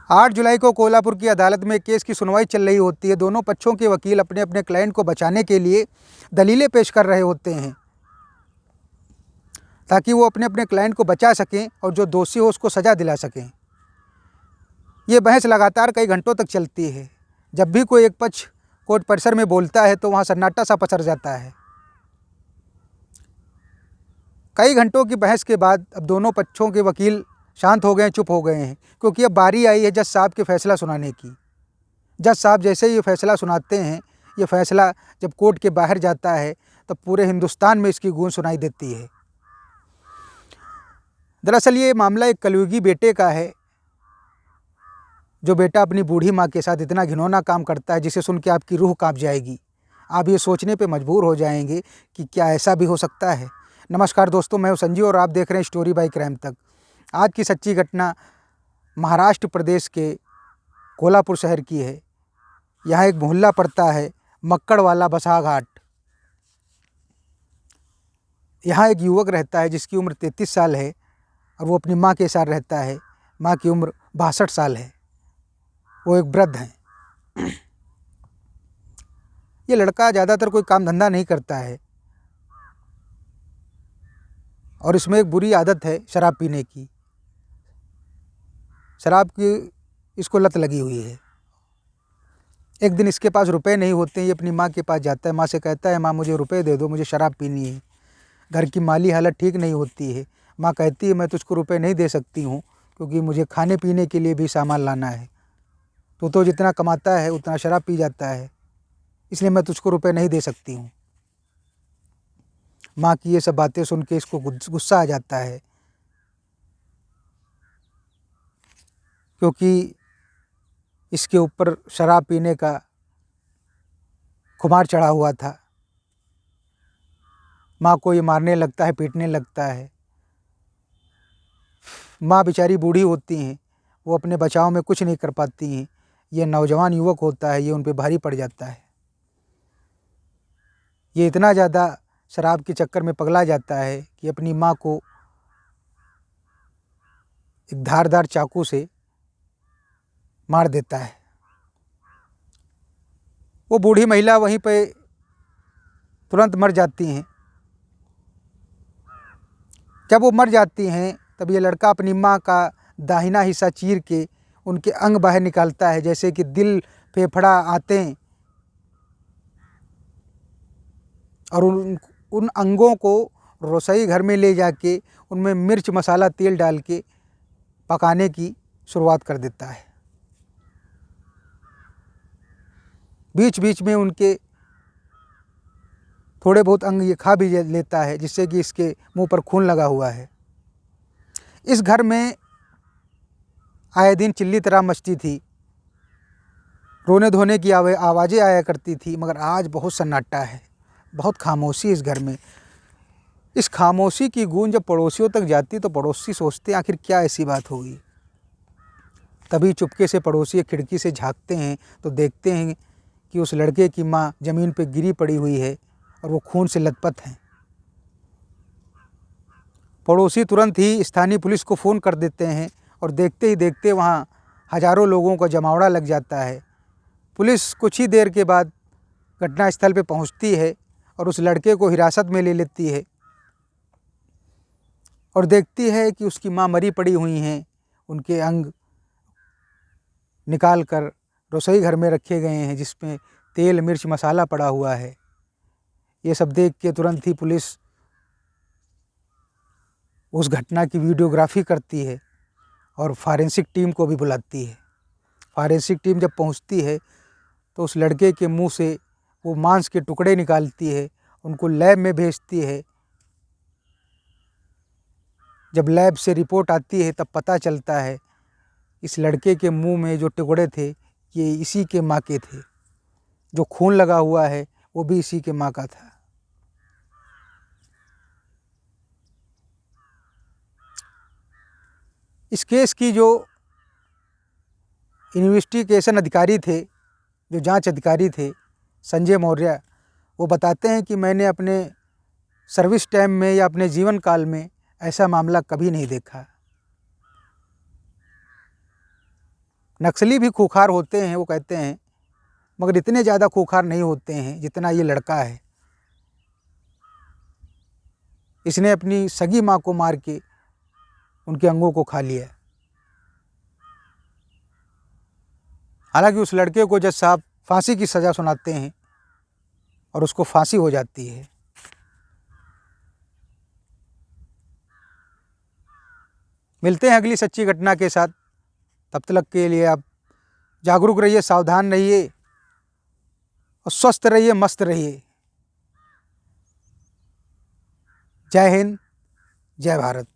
8 जुलाई को कोल्हापुर की अदालत में केस की सुनवाई चल रही होती है। दोनों पक्षों के वकील अपने अपने क्लाइंट को बचाने के लिए दलीलें पेश कर रहे होते हैं ताकि वो अपने अपने क्लाइंट को बचा सकें और जो दोषी हो उसको सज़ा दिला सकें। ये बहस लगातार कई घंटों तक चलती है। जब भी कोई एक पक्ष कोर्ट परिसर में बोलता है तो वहाँ सन्नाटा सा पसर जाता है। कई घंटों की बहस के बाद अब दोनों पक्षों के वकील शांत हो गए, चुप हो गए हैं, क्योंकि अब बारी आई है जज साहब के फैसला सुनाने की। जज साहब जैसे ही ये फैसला सुनाते हैं, ये फैसला जब कोर्ट के बाहर जाता है तब पूरे हिंदुस्तान में इसकी गूंज सुनाई देती है। दरअसल ये मामला एक कलयुगी बेटे का है, जो बेटा अपनी बूढ़ी माँ के साथ इतना घिनौना काम करता है जिसे सुन के आपकी रूह कांप जाएगी। आप ये सोचने पे मजबूर हो जाएंगे कि क्या ऐसा भी हो सकता है। नमस्कार दोस्तों, मैं हूं संजीव और आप देख रहे हैं स्टोरी बाय क्राइम तक। आज की सच्ची घटना महाराष्ट्र प्रदेश के कोल्हापुर शहर की है। यहाँ एक मोहल्ला पड़ता है मक्कड़वाला बसा घाट। यहाँ एक युवक रहता है जिसकी उम्र 33 साल है और वो अपनी माँ के साथ रहता है। माँ की उम्र 62 साल है। वो एक वृद्ध हैं। ये लड़का ज़्यादातर कोई काम धंधा नहीं करता है और इसमें एक बुरी आदत है शराब पीने की। शराब की इसको लत लगी हुई है। एक दिन इसके पास रुपए नहीं होते, ये अपनी माँ के पास जाता है। माँ से कहता है, माँ मुझे रुपए दे दो, मुझे शराब पीनी है। घर की माली हालत ठीक नहीं होती है। माँ कहती है, मैं तुझको रुपए नहीं दे सकती हूँ क्योंकि मुझे खाने पीने के लिए भी सामान लाना है। तो जितना कमाता है उतना शराब पी जाता है, इसलिए मैं तुझको रुपए नहीं दे सकती हूँ। माँ की ये सब बातें सुन के इसको गुस्सा आ जाता है, क्योंकि इसके ऊपर शराब पीने का खुमार चढ़ा हुआ था। माँ को ये मारने लगता है, पीटने लगता है। माँ बेचारी बूढ़ी होती हैं, वो अपने बचाव में कुछ नहीं कर पाती हैं। ये नौजवान युवक होता है, ये उन पे भारी पड़ जाता है। ये इतना ज़्यादा शराब के चक्कर में पगला जाता है कि अपनी माँ को एक धारदार चाकू से मार देता है। वो बूढ़ी महिला वहीं पे तुरंत मर जाती हैं। जब वो मर जाती हैं तब ये लड़का अपनी माँ का दाहिना हिस्सा चीर के उनके अंग बाहर निकालता है, जैसे कि दिल, फेफड़ा, आंतें, और उन अंगों को रसोई घर में ले जाके उनमें मिर्च, मसाला, तेल डाल के पकाने की शुरुआत कर देता है। बीच बीच में उनके थोड़े बहुत अंग ये खा भी लेता है, जिससे कि इसके मुंह पर खून लगा हुआ है। इस घर में आए दिन चिल्ली तरह मचती थी, रोने धोने की आवाज़ें आया करती थी, मगर आज बहुत सन्नाटा है, बहुत खामोशी इस घर में। इस खामोशी की गूंज जब पड़ोसियों तक जाती तो पड़ोसी सोचते हैं आखिर क्या ऐसी बात होगी। तभी चुपके से पड़ोसी खिड़की से झांकते हैं तो देखते हैं कि उस लड़के की माँ ज़मीन पर गिरी पड़ी हुई है और वो खून से लथपथ हैं। पड़ोसी तुरंत ही स्थानीय पुलिस को फ़ोन कर देते हैं और देखते ही देखते वहाँ हज़ारों लोगों का जमावड़ा लग जाता है। पुलिस कुछ ही देर के बाद घटनास्थल पे पहुँचती है और उस लड़के को हिरासत में ले लेती है और देखती है कि उसकी माँ मरी पड़ी हुई हैं। उनके अंग निकाल कर रसोई घर में रखे गए हैं, जिसमें तेल, मिर्च, मसाला पड़ा हुआ है। ये सब देख के तुरंत ही पुलिस उस घटना की वीडियोग्राफी करती है और फॉरेंसिक टीम को भी बुलाती है। फॉरेंसिक टीम जब पहुंचती है तो उस लड़के के मुंह से वो मांस के टुकड़े निकालती है, उनको लैब में भेजती है। जब लैब से रिपोर्ट आती है तब पता चलता है इस लड़के के मुंह में जो टुकड़े थे ये इसी के माँ के थे। जो खून लगा हुआ है वो भी इसी के माँ का था। इस केस की जो इन्वेस्टिगेशन अधिकारी थे, जो जांच अधिकारी थे, संजय मौर्य, वो बताते हैं कि मैंने अपने सर्विस टाइम में या अपने जीवन काल में ऐसा मामला कभी नहीं देखा। नक्सली भी खूंखार होते हैं, वो कहते हैं, मगर इतने ज़्यादा खूंखार नहीं होते हैं जितना ये लड़का है। इसने अपनी सगी माँ को मार के उनके अंगों को खा लिया। हालांकि उस लड़के को जज साहब फांसी की सज़ा सुनाते हैं और उसको फांसी हो जाती है। मिलते हैं अगली सच्ची घटना के साथ। तब तक के लिए आप जागरूक रहिए, सावधान रहिए और स्वस्थ रहिए, मस्त रहिए। जय हिंद, जय भारत।